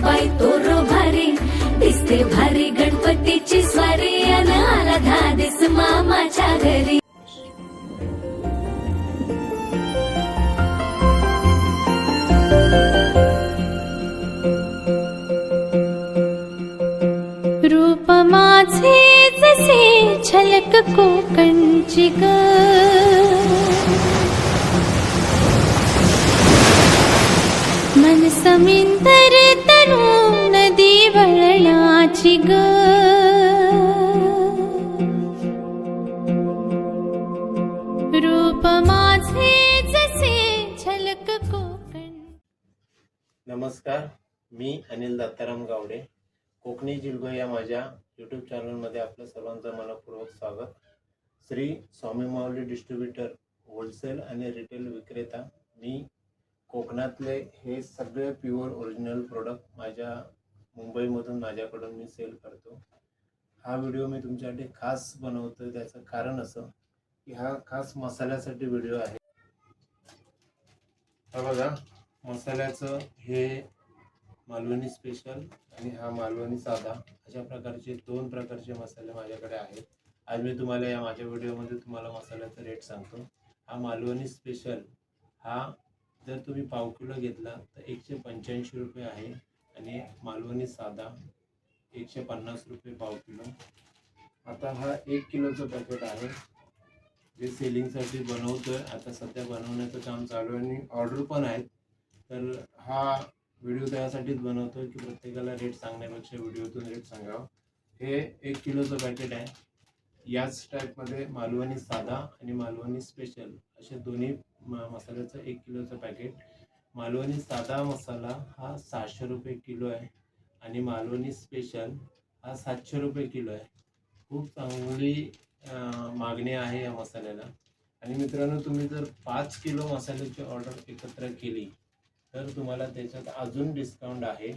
बाई तोरो भारी दिसते भारी गणपतीची स्वारी अन आला धादिस मामाच्या घरी. रूप माझे जसे झलक कोकणची ग, मन समिंदर तनू नदी वळणाची ग. रूप माझे जसे झलक कोकण. नमस्कार, मी अनिल दत्ताराम गावडे. कोकणी जिलगो या माझ्या यूट्यूब चॅनलमध्ये आपलं सर्वांचं मनपूर्वक स्वागत. श्री स्वामी माऊली डिस्ट्रीब्युटर, होलसेल आणि रिटेल विक्रेता. मी कोकणातले हे सगळे प्युअर ओरिजिनल प्रोडक्ट माझ्या मुंबईमधून माझ्याकडून मी सेल करतो. हा व्हिडिओ मी तुमच्यासाठी खास बनवतो. त्याचं कारण असं की हा खास मसाल्यासाठी व्हिडिओ आहे. हा बघा, मसाल्याचं हे मालवणी स्पेशल आणि हा मालवणी साधा, अशा प्रकारचे दोन प्रकारचे मसाले माझ्याकडे आहेत. आज मी तुम्हाला या माझ्या व्हिडिओमध्ये तुम्हाला मसाल्याचा रेट सांगतो. हा मालवणी स्पेशल हा जर तुम्ही पाव किलो घेतला तर 185 रुपये आहे आणि मालवणी साधा 150 रुपये पाव किलो. आता हा 1 किलोचं पॅकेट आहे जे सेलिंगसाठी बनवतोय. आता सध्या बनवण्याचं काम चालू आहे आणि ऑर्डर पण आहेत. तर हा व्हिडिओ त्यासाठीच बनवतो की प्रत्येकाला रेट सांगण्यापेक्षा व्हिडिओतून रेट सांगावं. हे 1 किलोचं पॅकेट आहे. याच टाईपमध्ये मालवणी साधा आणि मालवणी स्पेशल असे दोन्ही मसाल्याचं 1 किलोचं पॅकेट. मालवणी साधा मसाला हा 600 रुपये किलो आहे आणि मालवणी स्पेशल हा 700 रुपये किलो आहे. खूप चांगली मागणी आहे या मसाल्याला. आणि मित्रांनो, तुम्ही जर 5 किलो मसाल्याची ऑर्डर एकत्र केली तर तुम्हाला त्याच्यात अजून डिस्काउंट आहे.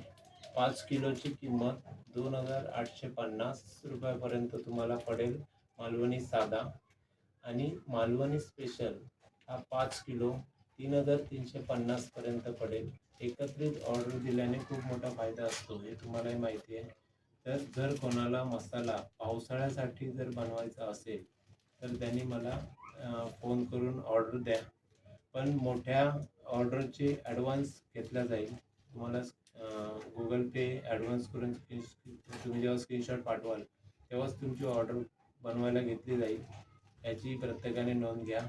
5 किलोची किंमत 2850 रुपयापर्यंत तुम्हाला पडेल मालवणी साधा. आणि मालवणी स्पेशल हा 5 किलो 3350 पर्यंत पडेल. एकत्रित ऑर्डर दिल्याने खूप मोठा फायदा असतो, हे तुम्हालाही माहिती आहे. तर जर कोणाला मसाला पावसाळ्यासाठी जर बनवायचा असेल तर त्यांनी मला फोन करून ऑर्डर द्या. पण मोठ्या ऑर्डरचे ॲडव्हान्स घेतला जाईल. तुम्हाला गुगल पे ॲडव्हान्स करून तुम्ही जेव्हा स्क्रीनशॉट पाठवाल तेव्हाच तुमची ऑर्डर बनवायला घेतली जाईल, याची प्रत्येकाने नोंद घ्या.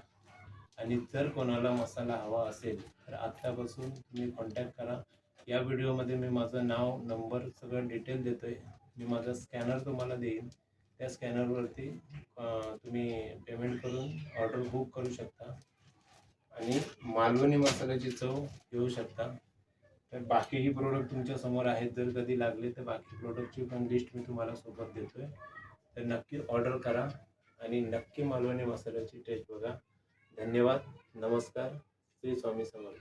आणि जर कोणाला मसाला हवा असेल तर आत्तापासून तुम्ही कॉन्टॅक्ट करा. या व्हिडिओमध्ये मी माझं नाव, नंबर, सगळं डिटेल देतो आहे. मी माझा स्कॅनर तुम्हाला देईन. त्या स्कॅनरवरती तुम्ही पेमेंट करून ऑर्डर बुक करू शकता आणि मालवणी मसाल्याची चव घेऊ शकता. तर बाकीही प्रोडक्ट तुमच्या समोर आहेत. जर कधी लागले तर बाकी प्रोडक्टची पण लिस्ट मी तुम्हाला सोबत देतोय. तर नक्की ऑर्डर करा आणि नक्की मालवणी मसाल्याची टेस्ट बघा. धन्यवाद. नमस्कार. श्री स्वामी समर्थ.